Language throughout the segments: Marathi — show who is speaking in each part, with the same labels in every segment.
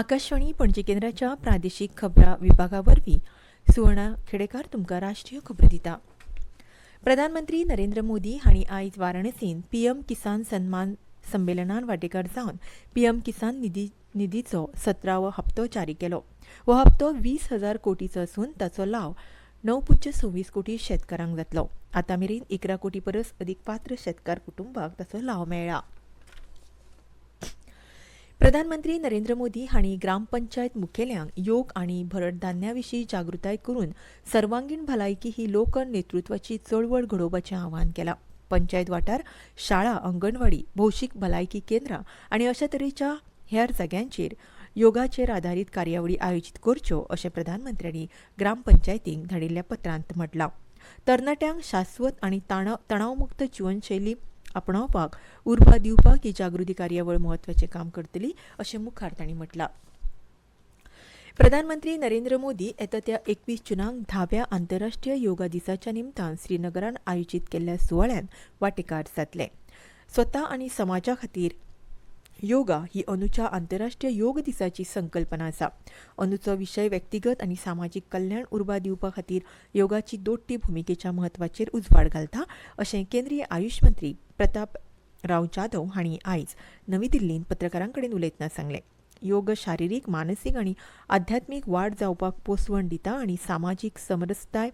Speaker 1: आकाशवाणी पणजी केंद्राच्या प्रादेशीक खबरां विभागा वरवीं सुवर्णा खेडेकार तुमकां राष्ट्रीय खबरो दिता. प्रधानमंत्री नरेंद्र मोदी हांणी आयज वाराणसींत पीएम किसान सन्मान संमेलनात वांटेकार जावन पीएम किसान निधीचो 17वो हप्तो जारी केलो. हो हप्तो 20,000 कोटीचो असून ताचो लाव 9.26 कोटी शेतकारांक जातलो. आतां मेरेन 11 कोटी परस अदीक पात्र शेतकार कुटुंबांक ताचो लाव मेळ्ळा. प्रधानमंत्री नरेंद्र मोदी हांणी ग्रामपंचायत मुखेल्यांक योग आनी भरड धान्याविशीं जागृताय करून सर्वांगीण भलायकी ही लोक नेतृत्वाची चळवळ घडोवपाचें आवाहन केलां. पंचायत वाठार, शाळा, अंगणवाडी, भौशीक भलायकी केंद्रां आनी अशा तरेच्या हेर जाग्यांचेर योगाचेर आदारीत कार्यावळी आयोजीत करच्यो अशें प्रधानमंत्र्यांनी ग्रामपंचायतींक धाडिल्ल्या पत्रांत म्हटलां. तरणाट्यांक शाश्वत आनी तणावमुक्त जिवनशैली आपणावपाक उर्बा दिवपाक ही जागृती कार्यावळ म्हत्वाचें काम करतली अशें मुखार तांणी म्हटलां. प्रधानमंत्री नरेंद्र मोदी येता त्या 21 जूनाक 10व्या आंतरराष्ट्रीय योगा दिसाच्या निमतान श्रीनगरांत आयोजीत केल्ल्या सुवाळ्यात वांटेकार जातले. स्वता आनी समाजा खातीर योगा ही अंदूच्या आंतरराष्ट्रीय योग दिसाची संकल्पना आसा. अंदूचो विशय व्यक्तिगत आनी सामाजीक कल्याण उर्बा दिवपा खातीर योगाची दोट्टी भुमिकेच्या म्हत्वाचेर उजवाड घालता अशें केंद्रीय आयुष मंत्री प्रताप राव जाधव हांणी आयज नवी दिल्लींत पत्रकारां कडेन उलयतना सांगलें. योग शारिरीक, मानसीक आनी आध्यात्मीक वाड जावपाक पोसवण दिता आनी सामाजीक समरसताय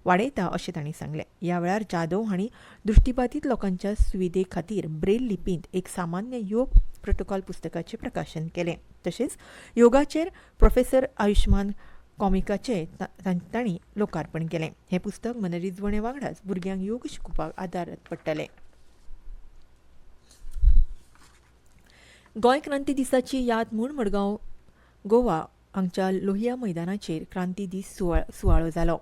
Speaker 1: वाडयता अशें तांणी सांगलें. ह्या वेळार जाधव हांणी दृश्टीबाधित लोकांच्या सुविधे खातीर ब्रेल लिपींत एक सामान्य योग प्रोटोकॉल पुस्तकाचें प्रकाशन केलें. तशेंच योगाचेर प्रोफेसर आयुष्मान कॉमिकाचें तांणी लोकार्पण केलें. हें पुस्तक मनरिजवणे वांगडाच भुरग्यांक योग शिकोवपाक आदार पडटलें. गोंय क्रांती दिसाची याद म्हूण मडगांव, गोवा हांगच्या लोहिया मैदानाचेर क्रांती दीस सुवाळो जालो.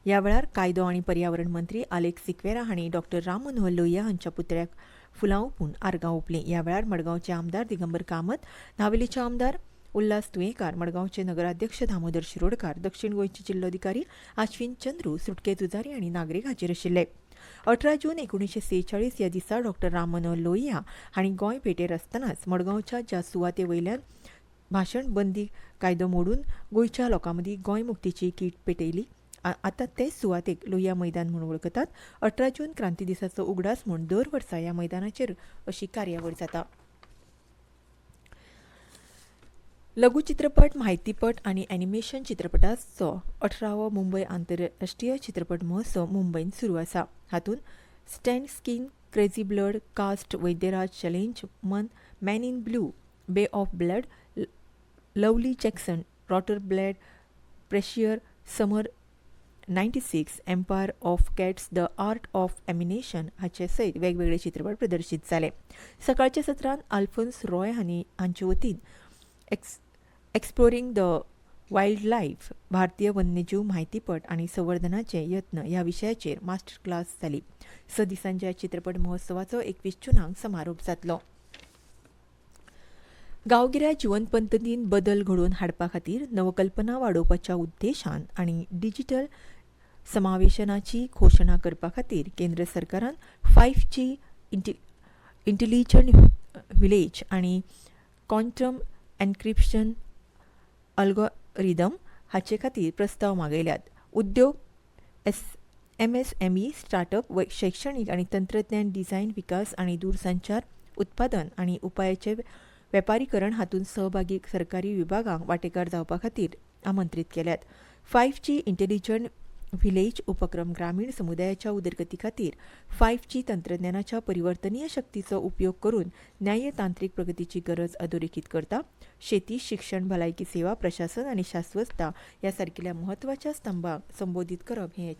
Speaker 1: ह्या वेळार कायदो आनी पर्यावरण मंत्री आलेक्स सिक्वेरा हांणी डॉ राम मनोहर लोहिया हांच्या पुतळ्याक फुलां ओंपून आर्गां ओंपलीं. ह्या वेळार मडगांवचे आमदार दिगंबर कामत, नावेलीचे आमदार उल्हास तुयेंकार, मडगांवचे नगराध्यक्ष दामोदर शिरोडकार, दक्षिण गोंयचे जिल्लोधिकारी आश्विन चंद्रू, सुटके जुजारी आनी नागरीक हाजीर आशिल्ले. 18 जून 1946 ह्या दिसा डॉ राम मनोहर लोहिया हांणी गोंय भेटेर आसतनाच मडगांवच्या ज्या सुवाते वयल्यान भाशण बंदी कायदो मोडून गोंयच्या लोकां मदीं गोंय मुक्तीची कीट पेटयली. आतां तेच सुवातेक लोहिया मैदान म्हूण वळखतात. 18 जून क्रांती दिसाचो उगडास म्हूण दर वर्सा ह्या मैदानाचेर अशी कार्यावळ जाता. लघु चित्रपट, म्हायतीपट आनी एनिमेशन चित्रपटाचो 18वो मुंबय आंतरराष्ट्रीय चित्रपट महोत्सव मुंबयत सुरू आसा. हातूंत stand skin, crazy blood, cast, Vaidyaraj challenge, man in blue, bay of blood, lovely Jackson, rotter blood, pressure, summer 96, empire of cats, the art of emanation हाचे सयत वेगवेगळे चित्रपट प्रदर्शीत जाले. सकाळच्या सत्रांत आल्फोन्स रॉय हांचे वतीन एक्सप्लोरिंग द वायल्ड लायफ, भारतीय वन्यजीव म्हायतीपट आनी संवर्धनाचे यत्न ह्या विशयाचेर मास्टर क्लास जाली. 6 दिसांच्या चित्रपट महोत्सवाचो 21 जूनाक समारोप जातलो. गांवगिऱ्या जिवन पद्दतीन बदल घडोवन हाडपा खातीर नवकल्पना वाडोवपाच्या उद्देशान आनी डिजिटल समावेशनाची घोशणा करपा खातीर केंद्र सरकारान 5G इंटेलिजंट विलेज आनी क्वांटम एन्क्रिप्शन अल्गोरिदम हाचे खातीर प्रस्ताव मागयल्यात. उद्योग, MSME, स्टार्टअप, शैक्षणीक आनी तंत्रज्ञान डिझायन, विकास आनी दूरसंचार उत्पादन आनी उपायाचे वेपारीकरण हातूंत सहभागी सरकारी विभागांक वांटेकार जावपा खातीर आमंत्रीत केल्यात. 5G इंटेलिजंट व्हिलेज उपक्रम ग्रामीण समुदायाच्या उदरगती खातीर 5G तंत्रज्ञानाच्या परिवर्तनीय शक्तीचो उपयोग करून न्याय तांत्रीक प्रगतीची गरज अधोरेखीत करता. शेती, शिक्षण, भलायकी सेवा, प्रशासन आनी शाश्वतता ह्या सारकिल्या म्हत्वाच्या स्तंभांक संबोधीत करप हें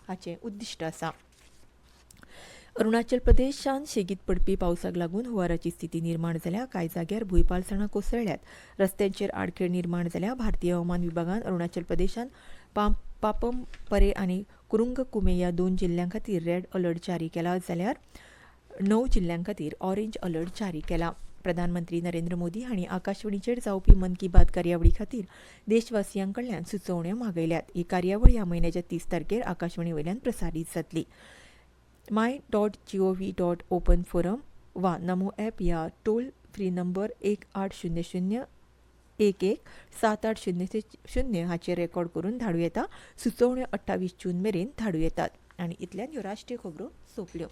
Speaker 1: हाचें उद्दिश्ट आसा. अरुणाचल प्रदेशांत शेगीत पडपी पावसाक लागून हुंवाराची स्थिती निर्माण जाल्या. कांय जाग्यार भुंयपालसणां कोसळ्ळ्यात. रस्त्यांचेर आडखेळ निर्माण जाल्या. भारतीय हवामान विभागान अरुणाचल प्रदेशांत पापम परे आनी कुरुंग कुमे ह्या 2 जिल्ह्यां खातीर रेड अलर्ट जारी केला, जाल्यार 9 जिल्ह्यां खातीर ऑरेंज अलर्ट जारी केला. प्रधानमंत्री नरेंद्र मोदी हांणी आकाशवाणीचेर जावपी मन की बात कार्यावळी खातीर देशवासियां कडल्यान सुचोवण्यो मागयल्यात. ही कार्यावळ ह्या म्हयन्याच्या 30 तारखेर आकाशवाणी वयल्यान प्रसारीत जातली. my.gov.open forum वा नमो ॲप ह्या टोल फ्री नंबर 1800 117800 हाचेर रेकॉर्ड करून धाडूं येता. सुचोवण्यो 28 जून मेरेन धाडूं येतात. आनी इतल्यान ह्यो राष्ट्रीय खबरो सोंपल्यो.